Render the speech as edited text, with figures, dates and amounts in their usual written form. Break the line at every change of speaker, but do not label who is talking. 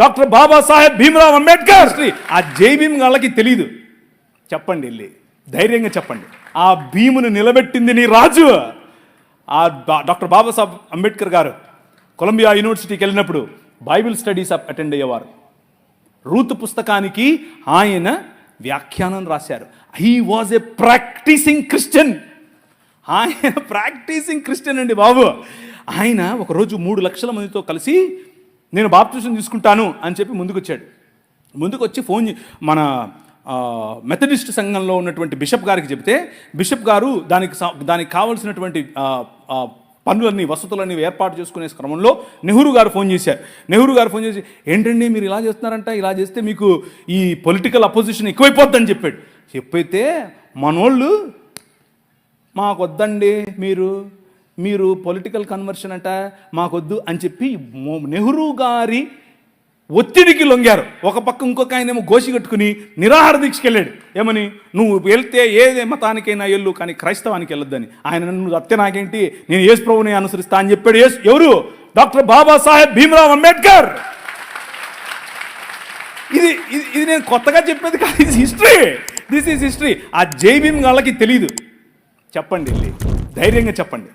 Doctor Babasaheb Bhimrao Ambedkar. ఆ జై భీమ్ వాళ్ళకి తెలియదు. చెప్పండి, వెళ్ళి ధైర్యంగా చెప్పండి, ఆ భీమును నిలబెట్టింది నీ రాజు. ఆ డాక్టర్ బాబాసాహెబ్ అంబేద్కర్ గారు కొలంబియా యూనివర్సిటీకి వెళ్ళినప్పుడు బైబిల్ స్టడీస్ అటెండ్ అయ్యేవారు. రూతు పుస్తకానికి ఆయన వ్యాఖ్యానం రాశారు. He was a practicing Christian. ఆయన ప్రాక్టీసింగ్ క్రిస్టియన్ అండి బాబు. ఆయన ఒకరోజు 3 లక్షల మందితో కలిసి నేను బాప్టిజం తీసుకుంటాను అని చెప్పి ముందుకొచ్చాడు. ముందుకు వచ్చి మన మెథడిస్ట్ సంఘంలో ఉన్నటువంటి బిషప్ గారికి చెబితే బిషప్ గారు దానికి కావాల్సినటువంటి పనులన్నీ వసతులన్నీ ఏర్పాటు చేసుకునే క్రమంలో నెహ్రూ గారు ఫోన్ చేశారు. నెహ్రూ గారు ఫోన్ చేసి, ఏంటండి మీరు ఇలా చేస్తున్నారంట, ఇలా చేస్తే మీకు ఈ పొలిటికల్ అపోజిషన్ ఎక్కువైపోద్దని చెప్పాడు. చెప్పైతే మనోళ్ళు మాకొద్దండి, మీరు పొలిటికల్ కన్వర్షన్ అంట మాకొద్దు అని చెప్పి నెహ్రూ గారి ఒత్తిడికి లొంగారు. ఒక పక్క ఇంకొక ఆయనేమో గోసి కట్టుకుని నిరాహార దీక్షకి వెళ్ళాడు. ఏమని, నువ్వు వెళ్తే ఏ మతానికైనా వెళ్ళు కానీ క్రైస్తవానికి వెళ్ళొద్దని. ఆయన నన్ను అత్తే నాకేంటి, నేను యేసు ప్రభువుని అనుసరిస్తా అని చెప్పాడు. ఎవరు? డాక్టర్ బాబాసాహెబ్ భీమ్రావ్ అంబేద్కర్. ఇది నేను కొత్తగా చెప్పేది కాదు, ఇది హిస్టరీ. This is history. ఆ జై భీమ్ వాళ్ళకి తెలీదు. చెప్పండి, ధైర్యంగా చెప్పండి.